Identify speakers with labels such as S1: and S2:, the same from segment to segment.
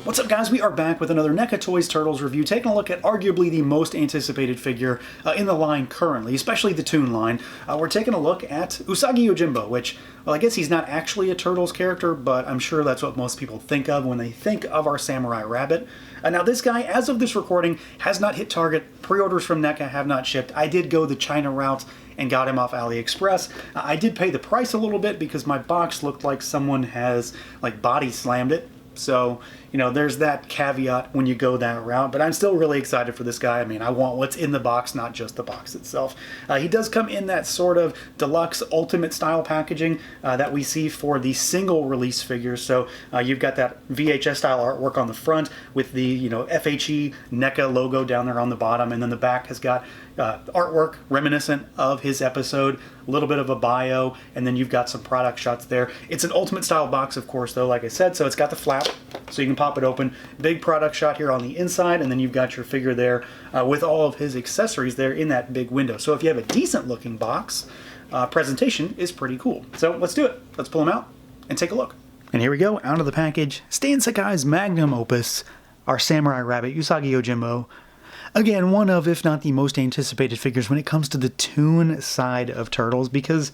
S1: What's up, guys? We are back with another NECA Toys Turtles review, taking a look at arguably the most anticipated figure in the line currently, especially the TOON line. We're taking a look at USAGI YOJIMBO, which, well, I guess he's not actually a Turtles character, but I'm sure that's what most people think of when they think of our Samurai Rabbit. Now, this guy, as of this recording, has not hit Target. Pre-orders from NECA have not shipped. I did go the China route and got him off AliExpress. I did pay the price a little bit because my box looked like someone has, like, body slammed it. So, you know, there's that caveat when you go that route, but I'm still really excited for this guy. I mean, I want what's in the box, not just the box itself. He does come in that sort of deluxe ultimate style packaging that we see for the single release figures. So you've got that VHS style artwork on the front with the, you know, FHE NECA logo down there on the bottom, and then the back has got artwork reminiscent of his episode, a little bit of a bio, and then you've got some product shots there. It's an ultimate style box, of course, though, like I said, so it's got the flap, so you can pop it open. Big product shot here on the inside, and then you've got your figure there with all of his accessories there in that big window. So if you have a decent looking box, presentation is pretty cool. So let's do it. Let's pull them out and take a look. And here we go, out of the package. Stan Sakai's magnum opus, our Samurai Rabbit, USAGI YOJIMBO. Again, one of, if not the most anticipated figures when it comes to the TOON side of Turtles, because,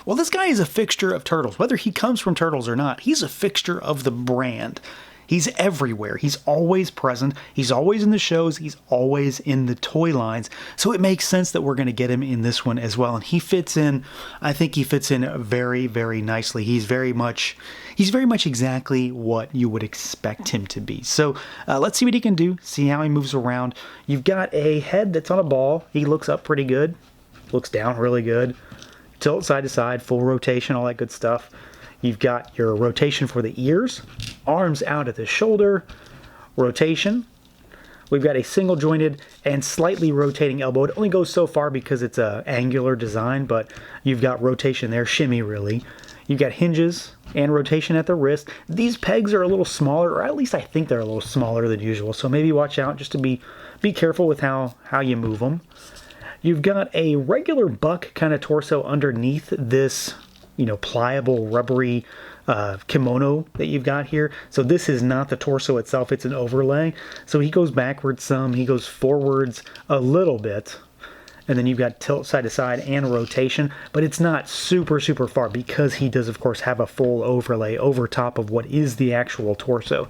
S1: well, this guy is a fixture of Turtles. Whether he comes from Turtles or not, he's a fixture of the brand. He's everywhere. He's always present. He's always in the shows. He's always in the toy lines. So it makes sense that we're going to get him in this one as well. And he fits in, I think he fits in very, very nicely. He's very much exactly what you would expect him to be. So let's see what he can do, see how he moves around. You've got a head that's on a ball. He looks up pretty good, looks down really good. Tilt side to side, full rotation, all that good stuff. You've got your rotation for the ears, arms out at the shoulder, rotation. We've got a single jointed and slightly rotating elbow. It only goes so far because it's an angular design, but you've got rotation there, shimmy really. You've got hinges and rotation at the wrist. These pegs are a little smaller, or at least I think they're a little smaller than usual, so maybe watch out just to be careful with how you move them. You've got a regular buck kind of torso underneath this, you know, pliable, rubbery kimono that you've got here. So this is not the torso itself, it's an overlay. So he goes backwards some, he goes forwards a little bit, and then you've got tilt side to side and rotation, but it's not super far because he does, of course, have a full overlay over top of what is the actual torso.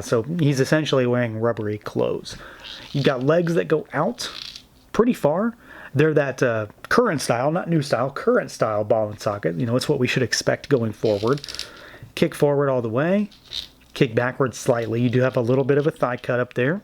S1: So he's essentially wearing rubbery clothes. You've got legs that go out pretty far. They're that current style, not new style, current style ball and socket. You know, it's what we should expect going forward. Kick forward all the way. Kick backwards slightly. You do have a little bit of a thigh cut up there.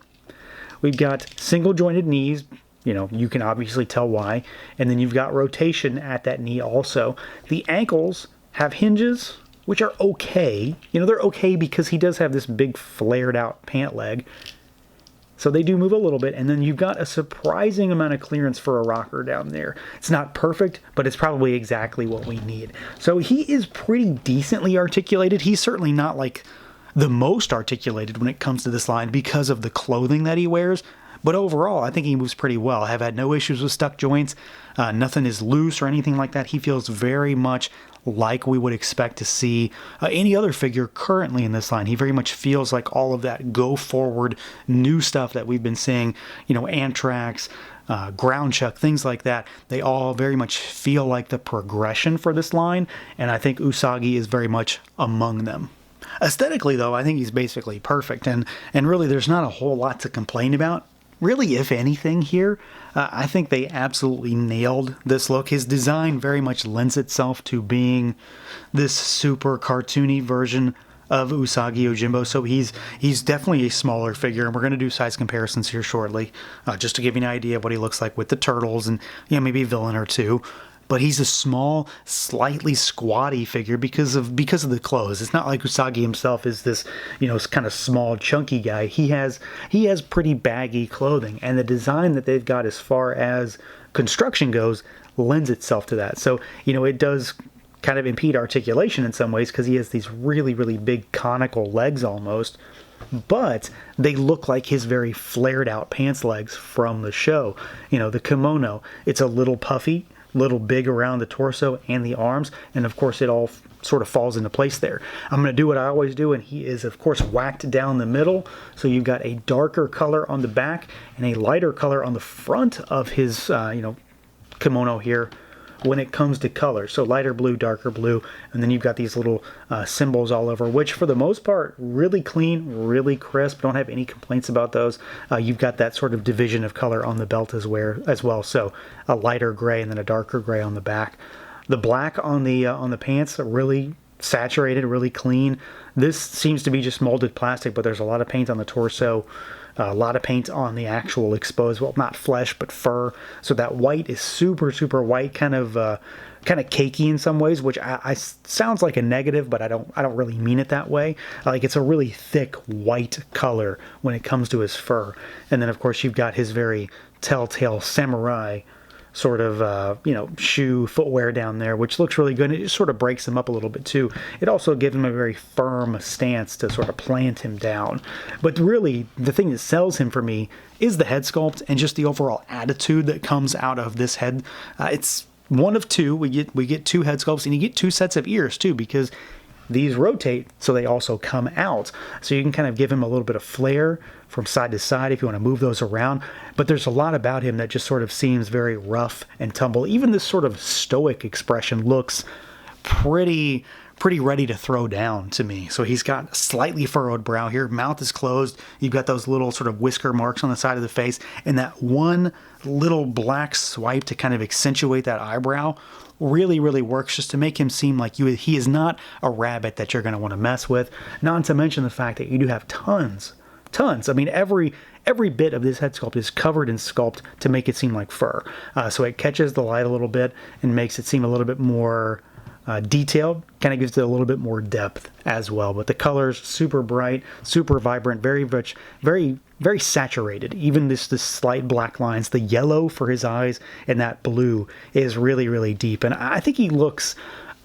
S1: We've got single jointed knees. You know, you can obviously tell why. And then you've got rotation at that knee also. The ankles have hinges, which are okay. You know, they're okay because he does have this big flared out pant leg. So they do move a little bit, and then you've got a surprising amount of clearance for a rocker down there. It's not perfect, but it's probably exactly what we need. So he is pretty decently articulated. He's certainly not like the most articulated when it comes to this line because of the clothing that he wears. But overall, I think he moves pretty well. I've had no issues with stuck joints. Nothing is loose or anything like that. He feels very much like we would expect to see any other figure currently in this line. He very much feels like all of that go forward new stuff that we've been seeing, you know, Anthrax, Ground Chuck, things like that. They all very much feel like the progression for this line, and I think Usagi is very much among them. Aesthetically, though, I think he's basically perfect, and really there's not a whole lot to complain about. Really, if anything here, I think they absolutely nailed this look. His design very much lends itself to being this super cartoony version of Usagi Yojimbo, so he's definitely a smaller figure, and we're going to do size comparisons here shortly, just to give you an idea of what he looks like with the turtles and, you know, maybe a villain or two. But he's a small, slightly squatty figure because of the clothes. It's not like Usagi himself is this, you know, kind of small, chunky guy. He has pretty baggy clothing, and the design that they've got as far as construction goes lends itself to that. So, you know, it does kind of impede articulation in some ways because he has these really, really big conical legs almost. But they look like his very flared out pants legs from the show. You know, the kimono, it's a little puffy, little big around the torso and the arms, and of course it all sort of falls into place there. I'm going to do what I always do, and he is, of course, whacked down the middle. So you've got a darker color on the back and a lighter color on the front of his, kimono here when it comes to color. So lighter blue, darker blue, and then you've got these little symbols all over, which for the most part, really clean, really crisp. Don't have any complaints about those. You've got that sort of division of color on the belt as well. So a lighter gray and then a darker gray on the back. The black on the pants are really saturated, really clean. This seems to be just molded plastic, but there's a lot of paint on the torso. A lot of paint on the actual exposed, well, not flesh, but fur. So that white is super, super white, kind of cakey in some ways, which I sounds like a negative, but I don't really mean it that way. Like, it's a really thick white color when it comes to his fur. And then, of course, you've got his very telltale samurai sort of, shoe footwear down there, which looks really good. And it just sort of breaks him up a little bit too. It also gives him a very firm stance to sort of plant him down. But really, the thing that sells him for me is the head sculpt and just the overall attitude that comes out of this head. It's one of two. We get two head sculpts, and you get two sets of ears too, because these rotate so they also come out. So you can kind of give him a little bit of flair from side to side if you want to move those around. But there's a lot about him that just sort of seems very rough and tumble. Even this sort of stoic expression looks pretty ready to throw down to me. So he's got a slightly furrowed brow here. Mouth is closed. You've got those little sort of whisker marks on the side of the face, and that one little black swipe to kind of accentuate that eyebrow really, really works just to make him seem like he is not a rabbit that you're going to want to mess with. Not to mention the fact that you do have tons. I mean, every bit of this head sculpt is covered in sculpt to make it seem like fur. So it catches the light a little bit and makes it seem a little bit more detailed, kind of gives it a little bit more depth as well. But the colors, super bright, super vibrant, very rich, very, very saturated. Even this slight black lines, the yellow for his eyes and that blue is really, really deep. And I think he looks,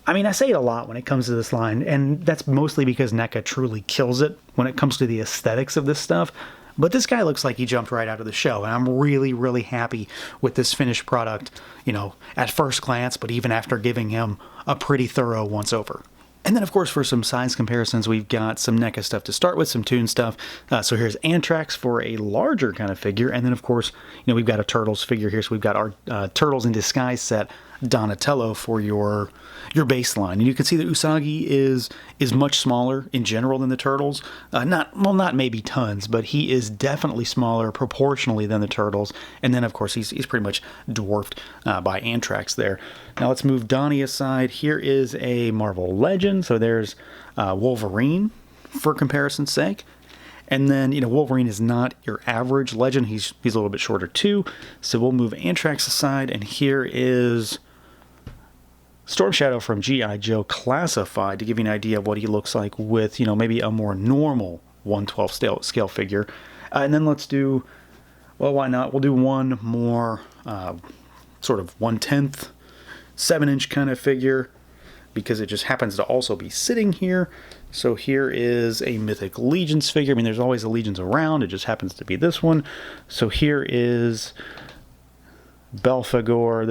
S1: I mean, I say it a lot when it comes to this line, and that's mostly because NECA truly kills it when it comes to the aesthetics of this stuff. But this guy looks like he jumped right out of the show, and I'm really, really happy with this finished product, at first glance, but even after giving him a pretty thorough once-over. And then, of course, for some size comparisons, we've got some NECA stuff to start with, some TOON stuff. So here's Anthrax for a larger kind of figure. And then, of course, we've got a Turtles figure here. So we've got our Turtles in Disguise set Donatello for your baseline. And you can see that Usagi is much smaller in general than the Turtles. Not maybe tons, but he is definitely smaller proportionally than the Turtles. And then, of course, he's pretty much dwarfed by Anthrax there. Now let's move Donnie aside. Here is a Marvel Legend. So there's Wolverine, for comparison's sake. And then, Wolverine is not your average Legend. He's a little bit shorter too. So we'll move Anthrax aside. And here is Storm Shadow from G.I. Joe Classified, to give you an idea of what he looks like with, maybe a more normal 1/12 scale figure. And then let's do, well, why not? We'll do one more sort of 1/10 7-inch kind of figure, because it just happens to also be sitting here. So here is a Mythic Legions figure. I mean, there's always a Legions around. It just happens to be this one. So here is Belphegor.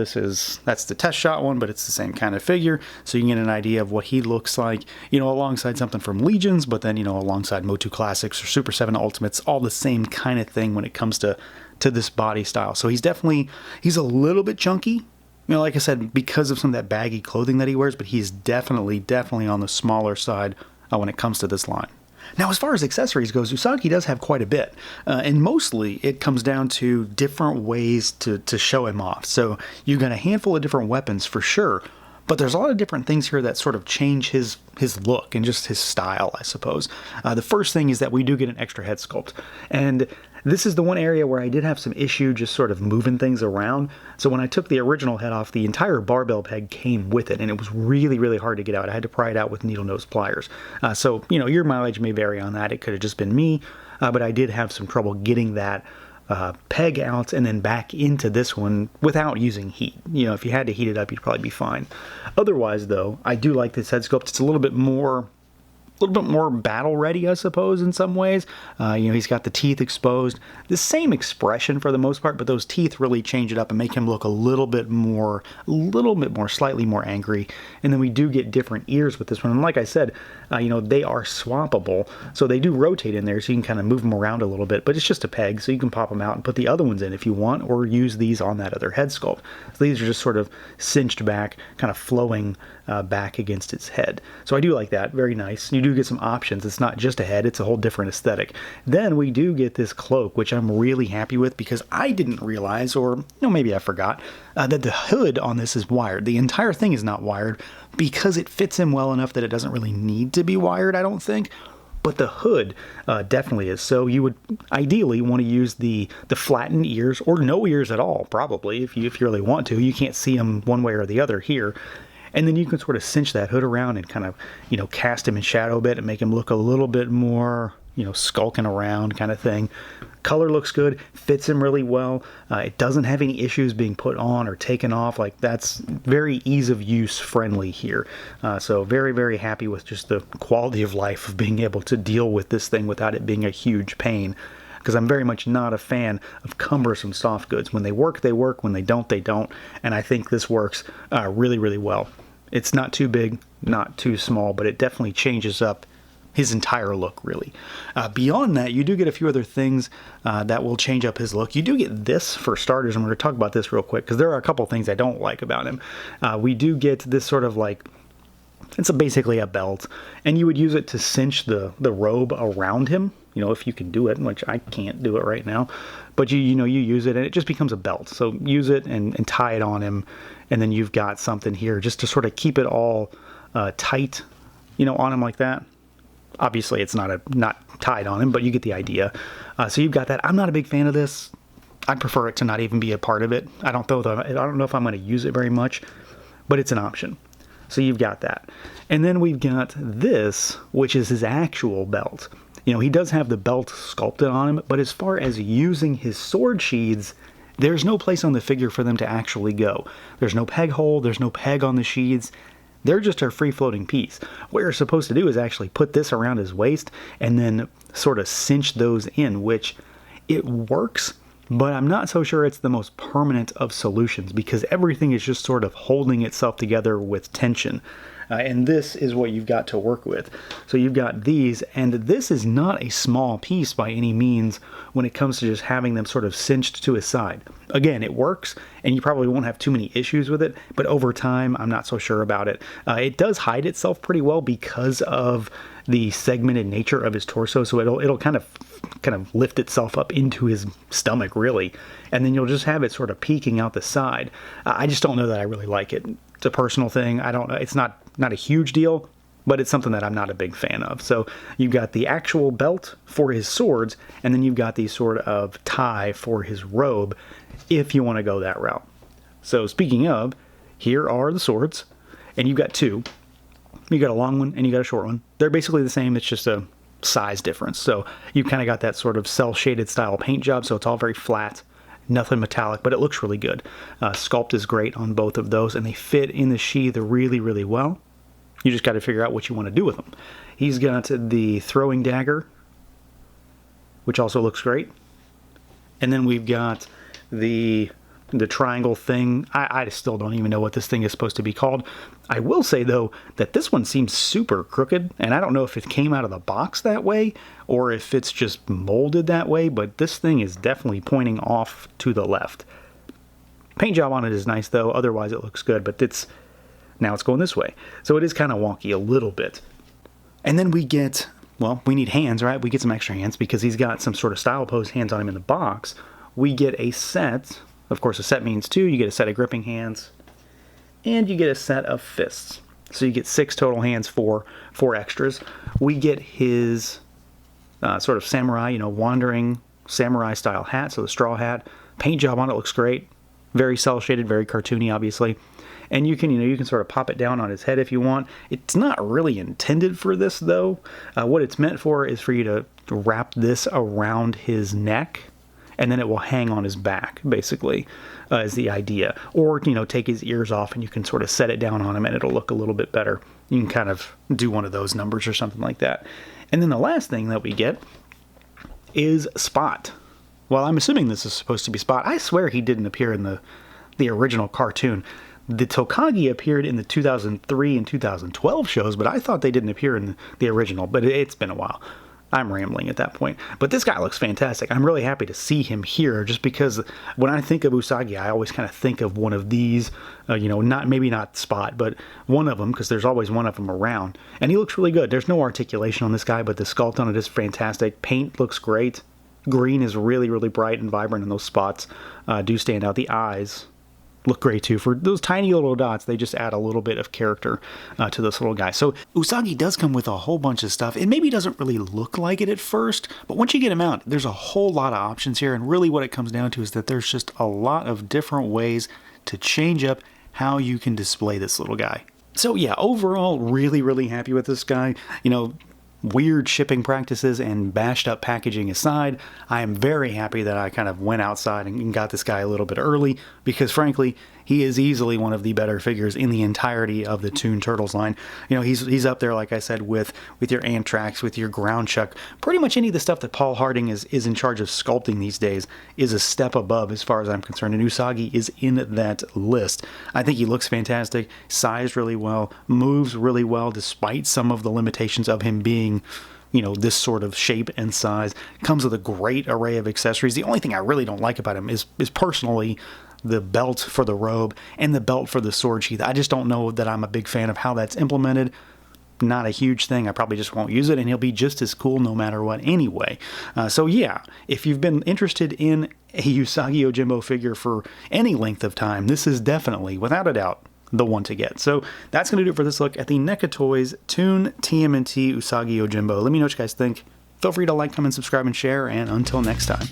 S1: That's the test shot one, but it's the same kind of figure. So you can get an idea of what he looks like, alongside something from Legions, but then, alongside Motu Classics or Super 7 Ultimates, all the same kind of thing when it comes to this body style. So he's a little bit chunky. Like I said, because of some of that baggy clothing that he wears, but he's definitely on the smaller side when it comes to this line. Now, as far as accessories goes, Usagi does have quite a bit, and mostly it comes down to different ways to show him off. So you've got a handful of different weapons for sure, but there's a lot of different things here that sort of change his look and just his style, I suppose. The first thing is that we do get an extra head sculpt, and this is the one area where I did have some issue just sort of moving things around. So when I took the original head off, the entire barbell peg came with it, and it was really, really hard to get out. I had to pry it out with needle nose pliers. So, your mileage may vary on that. It could have just been me, but I did have some trouble getting that peg out and then back into this one without using heat. If you had to heat it up, you'd probably be fine. Otherwise, though, I do like this head sculpt. It's a little bit more little bit more battle ready, I suppose, in some ways. You know, he's got the teeth exposed. The same expression for the most part, but those teeth really change it up and make him look a little bit more, slightly more angry. And then we do get different ears with this one. And like I said, you know, they are swappable. So they do rotate in there, so you can kind of move them around a little bit, but it's just a peg, so you can pop them out and put the other ones in if you want, or use these on that other head sculpt. So these are just sort of cinched back, kind of flowing back against its head. So I do like that. Very nice. You do get some options. It's not just a head, it's a whole different aesthetic. Then we do get this cloak, which I'm really happy with because I didn't realize, or you know, maybe I forgot, that the hood on this is wired. The entire thing is not wired because it fits him well enough that it doesn't really need to be wired, I don't think. But the hood definitely is. So you would ideally want to use the flattened ears, or no ears at all, probably, if you really want to. You can't see them one way or the other here. And then you can sort of cinch that hood around and kind of, you know, cast him in shadow a bit and make him look a little bit more, you know, skulking around kind of thing. Color looks good, fits him really well. It doesn't have any issues being put on or taken off. Like, that's very ease of use friendly here. So very, very happy with just the quality of life of being able to deal with this thing without it being a huge pain. Because I'm very much not a fan of cumbersome soft goods. When they work, they work. When they don't, they don't. And I think this works really, really well. It's not too big, not too small, but it definitely changes up his entire look, really. Beyond that, you do get a few other things that will change up his look. You do get this, for starters, and we're going to talk about this real quick, because there are a couple things I don't like about him. We do get this sort of like, it's basically a belt, and you would use it to cinch the robe around him, you know, if you can do it, which I can't do it right now. But you know, you use it, and it just becomes a belt. So use it and tie it on him, and then you've got something here just to sort of keep it all tight, you know, on him like that. Obviously, it's not tied on him, but you get the idea. So you've got that. I'm not a big fan of this. I'd prefer it to not even be a part of it. I don't know if I'm going to use it very much, but it's an option. So you've got that. And then we've got this, which is his actual belt. You know, he does have the belt sculpted on him, but as far as using his sword sheaths, there's no place on the figure for them to actually go. There's no peg hole, there's no peg on the sheaths. They're just a free-floating piece. What you're supposed to do is actually put this around his waist and then sort of cinch those in, which it works, but I'm not so sure it's the most permanent of solutions because everything is just sort of holding itself together with tension. And this is what you've got to work with. So you've got these, and this is not a small piece by any means when it comes to just having them sort of cinched to his side. Again, it works, and you probably won't have too many issues with it, but over time, I'm not so sure about it. It does hide itself pretty well because of the segmented nature of his torso, so it'll kind of lift itself up into his stomach, really, and then you'll just have it sort of peeking out the side. I just don't know that I really like it. It's a personal thing. I don't know. It's not a huge deal, but it's something that I'm not a big fan of. So you've got the actual belt for his swords, and then you've got the sort of tie for his robe, if you want to go that route. So speaking of, here are the swords, and you've got two. You got a long one and you got a short one. They're basically the same, it's just a size difference. So you kind of got that sort of cell-shaded style paint job, so it's all very flat, nothing metallic, but it looks really good. Sculpt is great on both of those, and they fit in the sheath really, really well. You just got to figure out what you want to do with them. He's got the throwing dagger, which also looks great. And then we've got the triangle thing. I still don't even know what this thing is supposed to be called. I will say, though, that this one seems super crooked, and I don't know if it came out of the box that way or if it's just molded that way, but this thing is definitely pointing off to the left. Paint job on it is nice, though. Otherwise, it looks good, but now it's going this way. So it is kind of wonky a little bit. And then we get, well, we need hands, right? We get some extra hands because he's got some sort of style pose hands on him in the box. We get a set. Of course, a set means two. You get a set of gripping hands, and you get a set of fists. So you get 6 total hands for 4 extras. We get his sort of samurai, wandering samurai style hat, so the straw hat. Paint job on it looks great. Very cel-shaded, very cartoony, obviously. And you can sort of pop it down on his head if you want. It's not really intended for this, though. What it's meant for is for you to wrap this around his neck, and then it will hang on his back, basically, is the idea. Or, take his ears off and you can sort of set it down on him and it'll look a little bit better. you can kind of do one of those numbers or something like that. And then the last thing that we get is Spot. Well, I'm assuming this is supposed to be Spot. I swear he didn't appear in the original cartoon. The Tokage appeared in the 2003 and 2012 shows, but I thought they didn't appear in the original, but it's been a while. I'm rambling at that point. But this guy looks fantastic. I'm really happy to see him here, just because when I think of Usagi, I always kind of think of one of these, maybe not Spot, but one of them, because there's always one of them around. And he looks really good. There's no articulation on this guy, but the sculpt on it is fantastic. Paint looks great. Green is really, really bright and vibrant, and those spots do stand out. The eyes look great too. For those tiny little dots, they just add a little bit of character to this little guy. So Usagi does come with a whole bunch of stuff. It maybe doesn't really look like it at first, but once you get him out, there's a whole lot of options here. And really what it comes down to is that there's just a lot of different ways to change up how you can display this little guy. So yeah, overall, really, really happy with this guy. Weird shipping practices and bashed up packaging aside, I am very happy that I kind of went outside and got this guy a little bit early, because frankly, he is easily one of the better figures in the entirety of the TOON Turtles line. He's up there, like I said, with your Anthrax, with your Ground Chuck. Pretty much any of the stuff that Paul Harding is in charge of sculpting these days is a step above as far as I'm concerned, and Usagi is in that list. I think he looks fantastic, sized really well, moves really well despite some of the limitations of him being this sort of shape and size. Comes with a great array of accessories. The only thing I really don't like about him is personally the belt for the robe and the belt for the sword sheath. I just don't know that I'm a big fan of how that's implemented. Not a huge thing. I probably just won't use it, and he'll be just as cool no matter what anyway. So yeah, if you've been interested in a Usagi Yojimbo figure for any length of time, this is definitely, without a doubt, the one to get. So that's going to do it for this look at the NECA Toys TOON TMNT Usagi Yojimbo. Let me know what you guys think. Feel free to like, comment, subscribe, and share, and until next time.